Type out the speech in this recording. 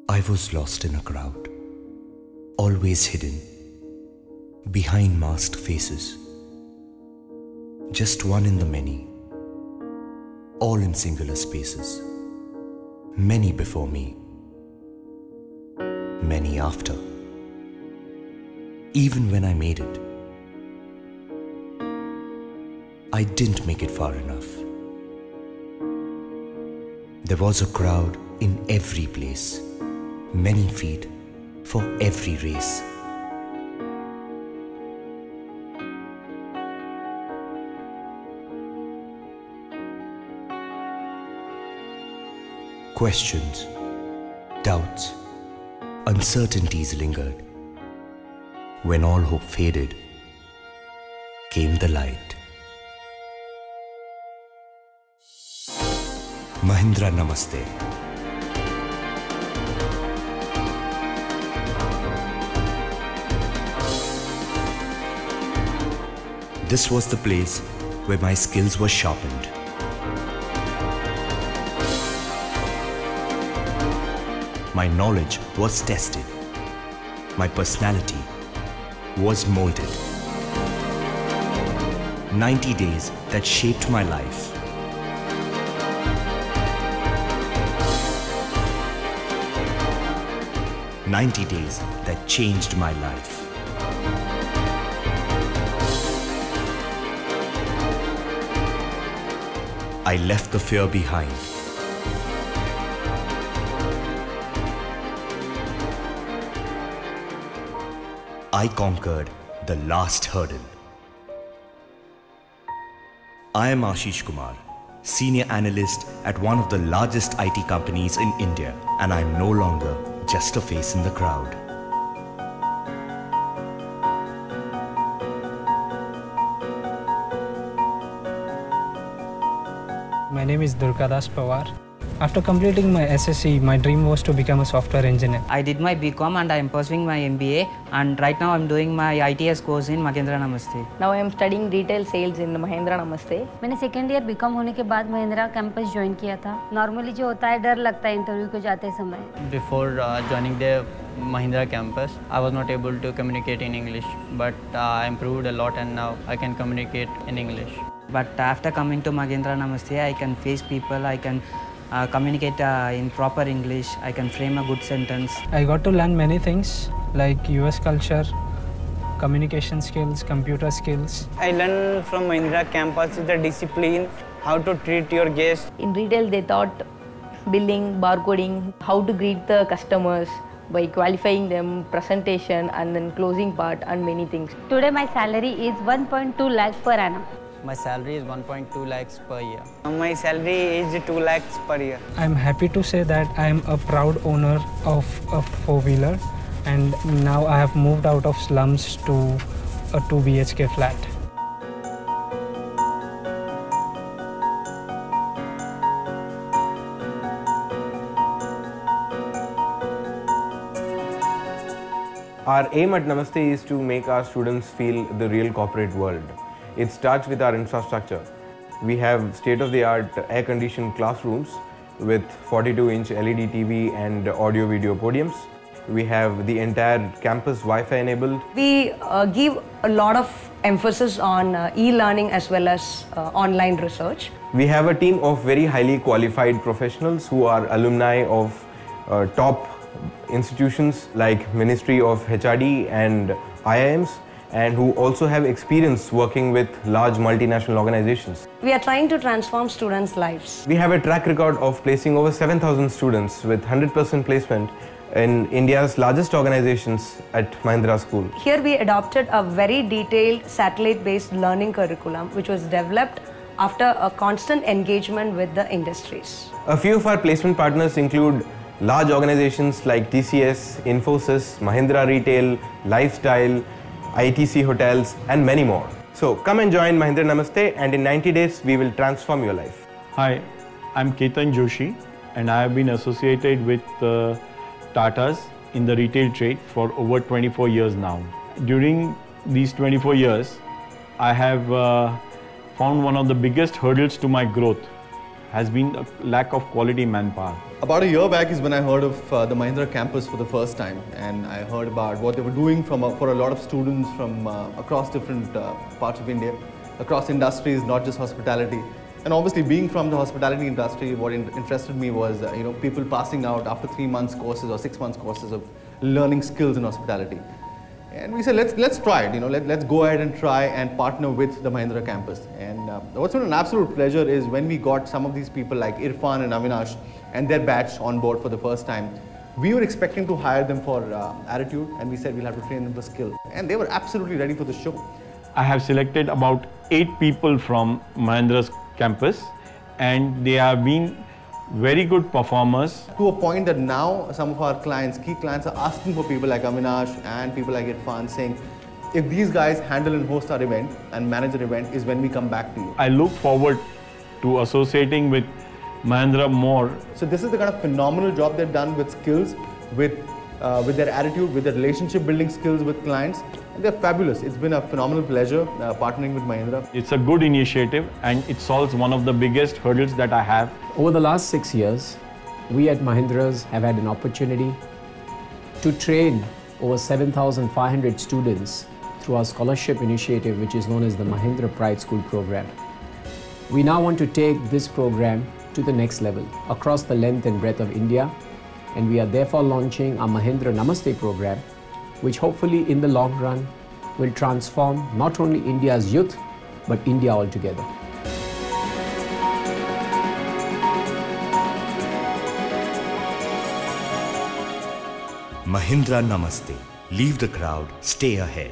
I was lost in a crowd, always hidden, behind masked faces. Just one in the many, all in singular spaces. Many before me, many after. Even when I made it, I didn't make it far enough. There was a crowd in every place, many feet for every race. Questions, doubts, uncertainties lingered. When all hope faded, came the light. Mahindra Namaste. This was the place where my skills were sharpened. My knowledge was tested. My personality was molded. 90 days that shaped my life. "90 days that changed my life." I left the fear behind. I conquered the last hurdle. I am Ashish Kumar, Senior Analyst at one of the largest IT companies in India, and I am no longer just a face in the crowd. My name is Durgadas Pawar. After completing my SSC, my dream was to become a software engineer. I did my BCom and I am pursuing my MBA, and right now I am doing my ITS course in Mahindra Namaste. Now I am studying retail sales in Mahindra Namaste. मैंने second year BCom होने के बाद Mahindra campus join किया था. Normally जो होता है डर लगता है इंटरव्यू को जाते समय. Before joining the Mahindra campus, I was not able to communicate in English, but I improved a lot and now I can communicate in English. But after coming to Mahindra Namaste, I can face people, I can communicate in proper English, I can frame a good sentence. I got to learn many things like US culture, communication skills, computer skills. I learned from Mahindra campus the discipline, how to treat your guests. In retail, they taught billing, barcoding, how to greet the customers by qualifying them, presentation, and then closing part, and many things. Today my salary is 1.2 lakh per annum. My salary is 1.2 lakhs per year. My salary is 2 lakhs per year. I am happy to say that I am a proud owner of a four-wheeler, and now I have moved out of slums to a 2 BHK flat. Our aim at Namaste is to make our students feel the real corporate world. It starts with our infrastructure. We have state-of-the-art air-conditioned classrooms with 42-inch LED TV and audio-video podiums. We have the entire campus Wi-Fi enabled. We give a lot of emphasis on e-learning as well as online research. We have a team of very highly qualified professionals who are alumni of top institutions like Ministry of HRD and IIMs, and who also have experience working with large multinational organizations. We are trying to transform students' lives. We have a track record of placing over 7,000 students with 100% placement in India's largest organizations at Mahindra School. Here we adopted a very detailed satellite-based learning curriculum which was developed after a constant engagement with the industries. A few of our placement partners include large organizations like TCS, Infosys, Mahindra Retail, Lifestyle, ITC Hotels, and many more. So come and join Mahindra Namaste, and in 90 days we will transform your life. Hi, I'm Ketan Joshi, and I have been associated with Tatas in the retail trade for over 24 years now. During these 24 years, I have found one of the biggest hurdles to my growth has been a lack of quality manpower. About a year back is when I heard of the Mahindra campus for the first time, and I heard about what they were doing for a lot of students from across different parts of India, across industries, not just hospitality. And obviously, being from the hospitality industry, what interested me was people passing out after 3 months courses or 6 months courses of learning skills in hospitality. And we said, let's try it. Let's go ahead and try and partner with the Mahindra campus. And what's been an absolute pleasure is when we got some of these people like Irfan and Avinash and their batch on board for the first time. We were expecting to hire them for attitude, and we said we'll have to train them for skill. And they were absolutely ready for the show. I have selected about 8 people from Mahindra's campus, and they have been very good performers. To a point that now some of our clients, key clients, are asking for people like Avinash and people like Irfan, saying, if these guys handle and host our event and manage our event, is when we come back to you. I look forward to associating with Mahindra more. So this is the kind of phenomenal job they've done with skills, with their attitude, with their relationship building skills with clients. And they're fabulous. It's been a phenomenal pleasure partnering with Mahindra. It's a good initiative, and it solves one of the biggest hurdles that I have. Over the last 6 years, we at Mahindra's have had an opportunity to train over 7,500 students through our scholarship initiative, which is known as the Mahindra Pride School program. We now want to take this program to the next level across the length and breadth of India, and we are therefore launching our Mahindra Namaste program, which hopefully in the long run will transform not only India's youth, but India altogether. Mahindra Namaste. Leave the crowd, stay ahead.